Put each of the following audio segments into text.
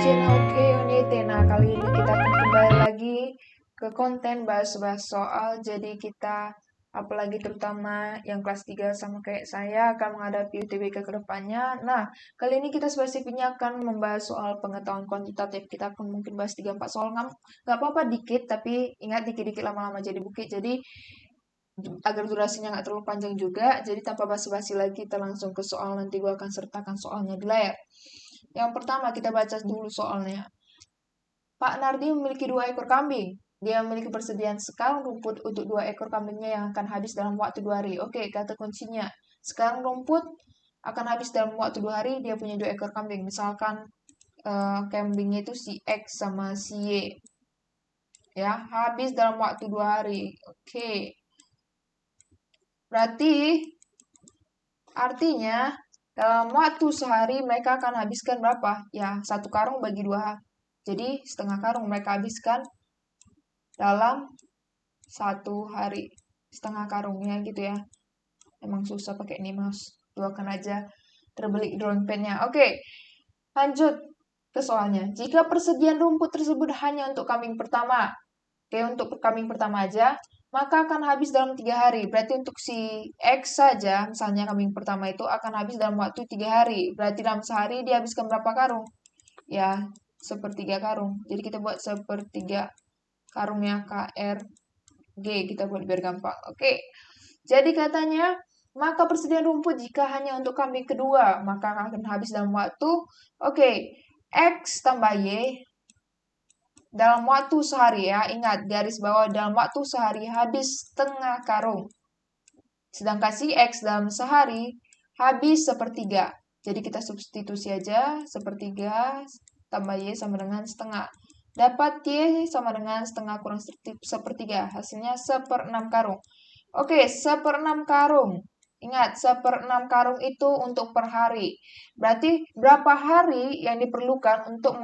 channel Unit. Nah, kali ini kita akan kembali lagi ke konten bahas-bahas soal. Jadi kita, apalagi terutama yang kelas 3 sama kayak saya, akan menghadapi UTBK ke depannya. Nah, kali ini kita spesifiknya akan membahas soal pengetahuan kuantitatif. Kita akan mungkin bahas 3-4 soal. Nggak apa-apa dikit, tapi ingat dikit-dikit lama-lama jadi bukit. Jadi agar durasinya nggak terlalu panjang juga. Jadi tanpa basa-basi lagi, kita langsung ke soal. Nanti gue akan sertakan soalnya di layar. Yang pertama, kita baca dulu soalnya. Pak Nardi memiliki 2 ekor kambing. Dia memiliki persediaan sekarang rumput untuk 2 ekor kambingnya yang akan habis dalam waktu 2 hari. Oke, kata kuncinya. Sekarang rumput akan habis dalam waktu 2 hari, dia punya 2 ekor kambing. Misalkan kambingnya itu si X sama si Y. Ya, habis dalam waktu 2 hari. Oke. Berarti, artinya, dalam waktu sehari mereka akan habiskan berapa? Ya, 1 karung bagi 2. Jadi, setengah karung mereka habiskan dalam 1 hari. Setengah karungnya gitu ya. Emang susah pakai ini mouse. Doakan aja terbelik drawing pen-nya. Oke, lanjut ke soalnya. Jika persediaan rumput tersebut hanya untuk kambing pertama. Oke, untuk kambing pertama aja. Maka akan habis dalam 3 hari. Berarti untuk si X saja, misalnya kambing pertama itu akan habis dalam waktu 3 hari. Berarti dalam sehari dia habiskan berapa karung? Ya, sepertiga karung. Jadi kita buat sepertiga karungnya KRG. Kita buat biar gampang. Oke, jadi katanya, maka persediaan rumput jika hanya untuk kambing kedua, maka akan habis dalam waktu, oke, X tambah Y dalam waktu sehari ya, ingat garis bawah dalam waktu sehari habis setengah karung. Sedangkan si X dalam sehari habis sepertiga. Jadi kita substitusi aja, sepertiga tambah Y sama dengan setengah. Dapat Y sama dengan setengah kurang sepertiga. Hasilnya 1/6 karung. Oke, 1/6 karung. Ingat, 1/6 karung itu untuk per hari. Berarti berapa hari yang diperlukan untuk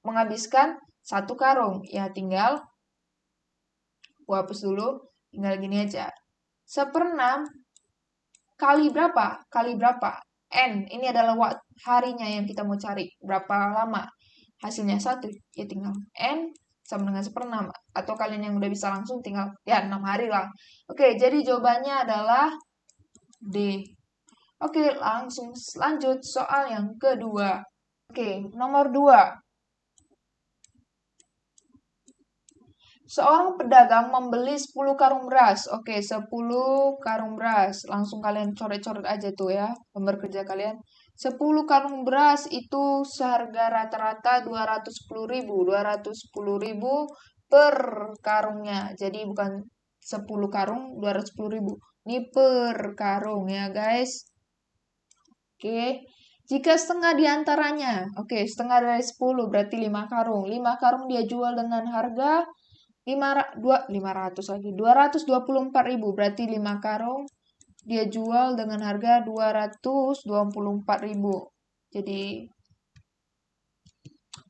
menghabiskan 1 karung? Ya, tinggal gua hapus dulu. Tinggal gini aja. 1/6 kali berapa? Kali berapa? N. Ini adalah harinya yang kita mau cari. Berapa lama? Hasilnya 1. Ya tinggal N sama dengan 1/6. Atau kalian yang udah bisa langsung tinggal, ya 6 hari lah. Oke, jadi jawabannya adalah D. Oke, langsung lanjut soal yang kedua. Oke, nomor 2. Seorang pedagang membeli 10 karung beras. Oke, 10 karung beras. Langsung kalian coret-coret aja tuh ya, lembar kerja kalian. 10 karung beras itu seharga rata-rata 210.000. 210.000 per karungnya. Jadi bukan 10 karung 210.000. Ini per karung ya, guys. Oke. Jika setengah diantaranya, oke, setengah dari 10 berarti 5 karung. 5 karung dia jual dengan harga 224.000. Berarti 5 karung dia jual dengan harga 224.000. Jadi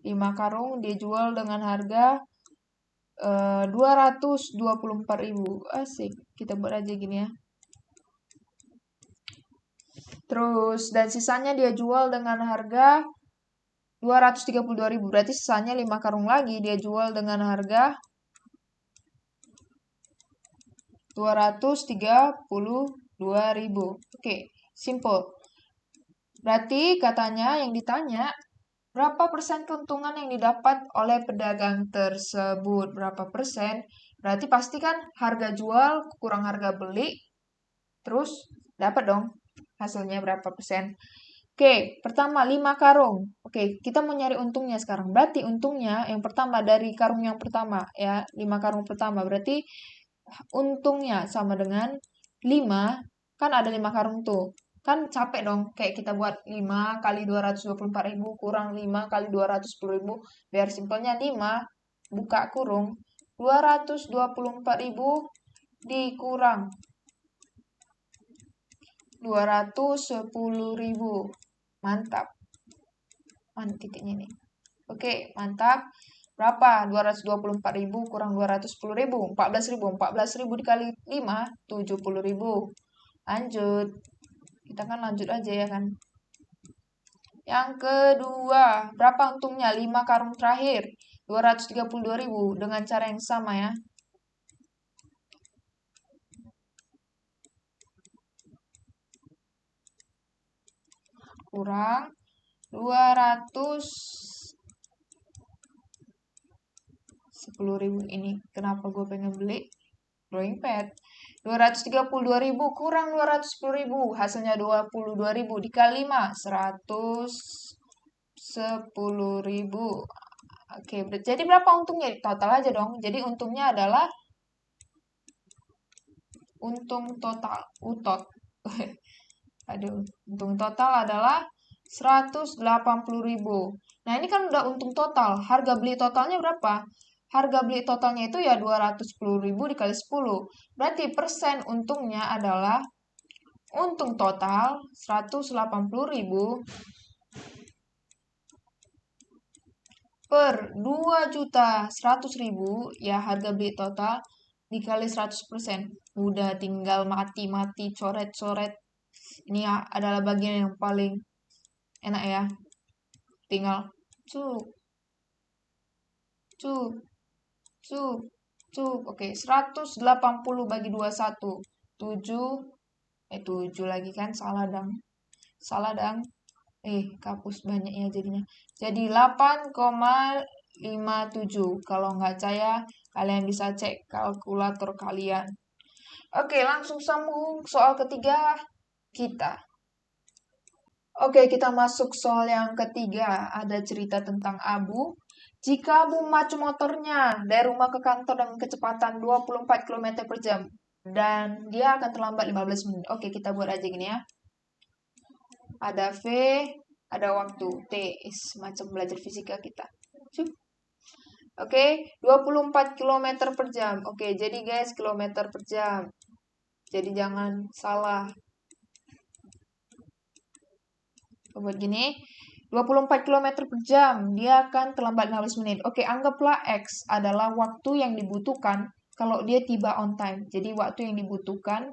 5 karung dia jual dengan harga 224.000. Asik. Kita buat aja gini ya. Terus dan sisanya dia jual dengan harga 232.000. Berarti sisanya 5 karung lagi dia jual dengan harga 232.000. Oke, simple. Berarti katanya yang ditanya, berapa persen keuntungan yang didapat oleh pedagang tersebut? Berapa persen? Berarti pasti kan harga jual kurang harga beli, terus dapat dong hasilnya berapa persen. Oke, pertama 5 karung. Oke, kita mau nyari untungnya sekarang. Berarti untungnya yang pertama dari karung yang pertama ya, 5 karung pertama. Berarti untungnya sama dengan 5, kan ada 5 karung tuh. Kan capek dong, kayak kita buat 5 kali 224.000 kurang 5 kali 210.000. Biar simpelnya 5, buka kurung, 224.000 dikurang 210.000. Mantap. Mana titiknya nih? Oke, mantap. Berapa? 224.000 kurang 210.000. 14.000. 14.000 dikali 5, 70.000. Lanjut. Kita kan lanjut aja ya kan. Yang kedua, berapa untungnya? 5 karung terakhir, 232.000 dengan cara yang sama ya. Kurang 210.000 ini. Kenapa gue pengen beli drawing pad? 232.000 kurang 210.000, hasilnya 22.000 dikali 5, 110.000. Oke, jadi berapa untungnya? Total aja dong. Jadi untungnya adalah untung total, utot. Aduh, untung total adalah 180.000. Nah, ini kan udah untung total. Harga beli totalnya berapa? Harga beli totalnya itu ya 210.000 dikali 10. Berarti persen untungnya adalah untung total 180.000 per 2.100.000 ya harga beli total dikali 100%. Udah tinggal mati-mati coret-coret. Ini ya adalah bagian yang paling enak ya. Tinggal cuk, cuk, cuk, cuk. Oke, 180 bagi 21. 7, 7 lagi kan, salah dang. Salah dang. Kapus banyaknya jadinya. Jadi 8,57. Kalau nggak percaya, kalian bisa cek kalkulator kalian. Oke, langsung sambung soal ketiga kita. Oke, kita masuk soal yang ketiga. Ada cerita tentang Abu. Jika Abu memacu motornya dari rumah ke kantor dengan kecepatan 24 km per jam. Dan dia akan terlambat 15 menit. Oke, kita buat aja gini ya. Ada V, ada waktu. T, semacam belajar fisika kita. Oke, 24 km per jam. Oke, jadi guys, kilometer per jam. Jadi jangan salah. Buat gini, 24 km per jam, dia akan terlambat 15 menit. Oke, anggaplah X adalah waktu yang dibutuhkan kalau dia tiba on time. Jadi waktu yang dibutuhkan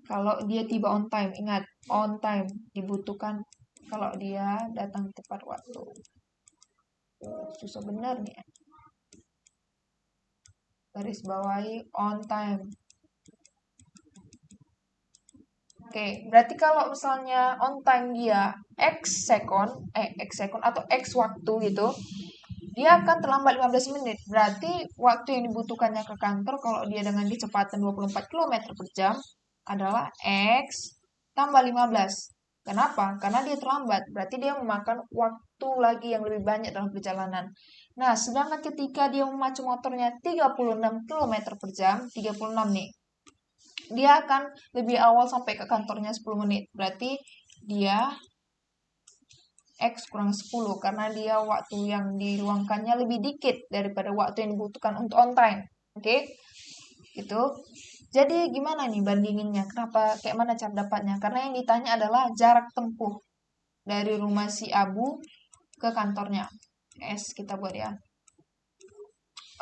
kalau dia tiba on time. Ingat, on time dibutuhkan kalau dia datang tepat waktu. Susah bener nih ya. Garis bawahi on time. Oke, berarti kalau misalnya on time dia X second atau X waktu gitu, dia akan terlambat 15 menit. Berarti waktu yang dibutuhkannya ke kantor kalau dia dengan kecepatan 24 km per jam adalah X tambah 15. Kenapa? Karena dia terlambat. Berarti dia memakan waktu lagi yang lebih banyak dalam perjalanan. Nah, sedangkan ketika dia memacu motornya 36 km per jam, 36 nih, dia akan lebih awal sampai ke kantornya 10 menit. Berarti dia X kurang 10 karena dia waktu yang diluangkannya lebih dikit daripada waktu yang dibutuhkan untuk on time. Oke? Itu. Jadi gimana nih bandinginnya? Kenapa? Kayak mana cara dapatnya? Karena yang ditanya adalah jarak tempuh dari rumah si Abu ke kantornya. Kita buat ya.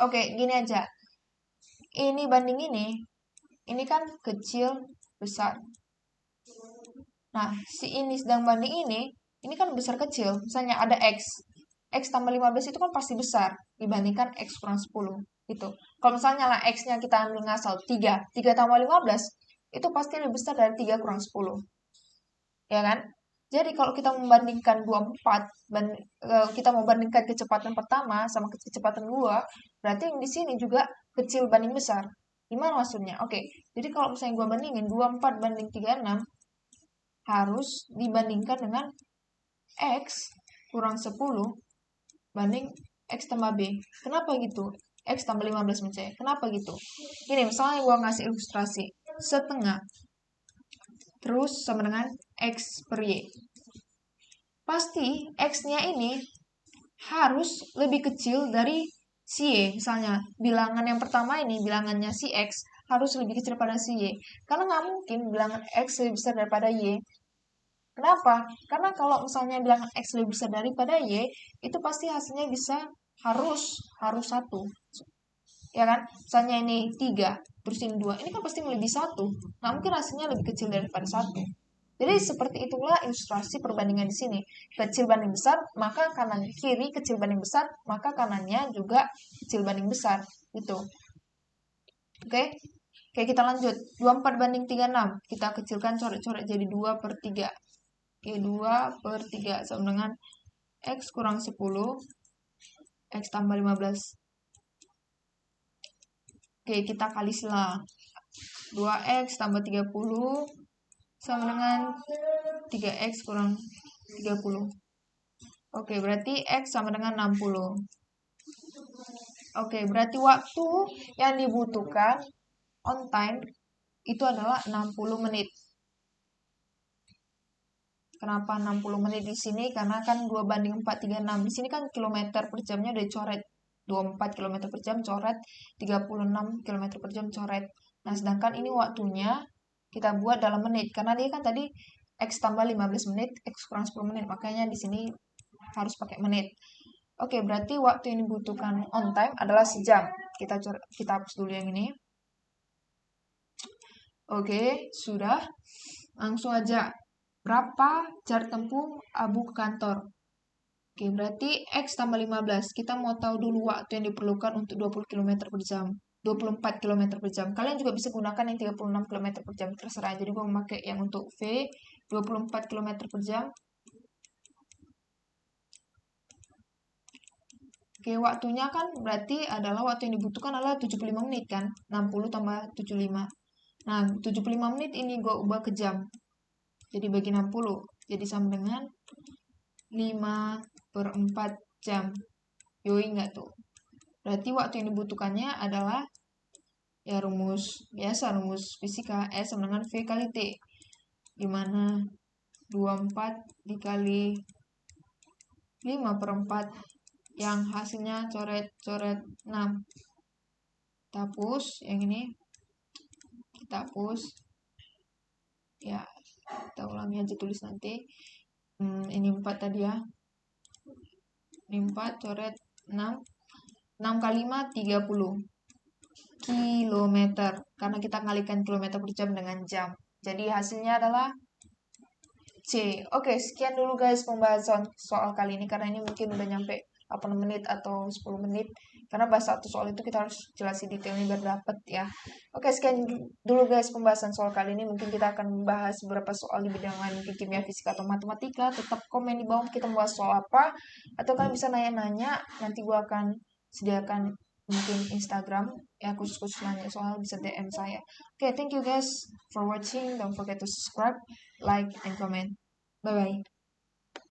Oke, gini aja. Ini banding ini kan kecil, besar. Nah, si ini sedang banding ini kan besar kecil. Misalnya ada X. X tambah 15 itu kan pasti besar dibandingkan X kurang 10. Gitu. Kalau misalnya lah X-nya kita ambil ngasal 3. 3 tambah 15 itu pasti lebih besar dari 3 kurang 10. Ya kan? Jadi kalau kita membandingkan 24, kita membandingkan kecepatan pertama sama kecepatan 2, berarti yang di sini juga kecil banding besar. Gimana maksudnya? Oke, jadi kalau misalnya gue bandingin 24 banding 36, harus dibandingkan dengan X kurang 10 banding X tambah B. Kenapa gitu? X tambah 15 misalnya. Kenapa gitu? Ini misalnya gue ngasih ilustrasi. Setengah. Terus sama dengan X per Y. Pasti X-nya ini harus lebih kecil dari si Y. Misalnya, bilangan yang pertama ini, bilangannya si X, harus lebih kecil daripada si Y. Karena nggak mungkin bilangan X lebih besar daripada Y. Kenapa? Karena kalau misalnya bilangan X lebih besar daripada Y, itu pasti hasilnya bisa harus 1. Ya kan? Misalnya ini 3, terus ini 2. Ini kan pasti melebihi 1. Nggak mungkin hasilnya lebih kecil daripada 1. Jadi seperti itulah ilustrasi perbandingan di sini. Kecil banding besar, maka kanan kiri kecil banding besar, maka kanannya juga kecil banding besar. Gitu. Oke. Oke, kita lanjut. 24 banding 36. Kita kecilkan coret-coret jadi 2 per 3. Oke, 2 per 3 sama dengan X kurang 10, X tambah 15. Oke, kita kali selang. 2X tambah 30 sama dengan 3X kurang 30. Oke, berarti X sama dengan 60. Oke, berarti waktu yang dibutuhkan on time itu adalah 60 menit. Kenapa 60 menit di sini? Karena kan 2 banding 4, 36. Di sini kan kilometer per jamnya udah coret. 24 km per jam coret, 36 km per jam coret. Nah, sedangkan ini waktunya kita buat dalam menit. Karena dia kan tadi X tambah 15 menit, X kurang 10 menit. Makanya di sini harus pakai menit. Oke, berarti waktu yang dibutuhkan on time adalah sejam. Kita hapus dulu yang ini. Oke, sudah. Langsung aja. Berapa jarak tempuh Abu ke kantor? Oke, berarti X tambah 15. Kita mau tahu dulu waktu yang diperlukan untuk 20 km per jam. 24 km per jam. Kalian juga bisa gunakan yang 36 km per jam. Terserah. Jadi gue memakai yang untuk V, 24 km per jam. Oke, waktunya kan berarti adalah waktu yang dibutuhkan adalah 75 menit kan? 60 tambah 75. Nah, 75 menit ini gue ubah ke jam. Jadi bagi 60. Jadi sama dengan 5 per 4 jam. Yoi nggak tuh? Berarti waktu yang dibutuhkannya adalah ya rumus biasa, rumus fisika. S sama dengan V kali T. Dimana 24 dikali 5 per 4 yang hasilnya coret-coret 6. Kita hapus yang ini. Kita hapus. Ya, kita ulangi aja tulis nanti. Ini 4 tadi ya. Ini 4 coret 6. 6 kali 5, 30 kilometer. Karena kita ngalikan kilometer per jam dengan jam. Jadi hasilnya adalah C. Oke, sekian dulu guys pembahasan soal kali ini. Karena ini mungkin udah nyampe 8 menit atau 10 menit. Karena bahas satu soal itu kita harus jelasin detailnya biar dapet ya. Oke, sekian dulu guys pembahasan soal kali ini. Mungkin kita akan membahas beberapa soal di bidang lain, mungkin kimia, fisika, atau matematika. Tetap komen di bawah kita membahas soal apa. Atau kalian bisa nanya-nanya. Nanti gue akan sediakan mungkin Instagram ya khusus nanya soal bisa DM saya. Oke, thank you guys for watching. Don't forget to subscribe, like, and comment. Bye bye.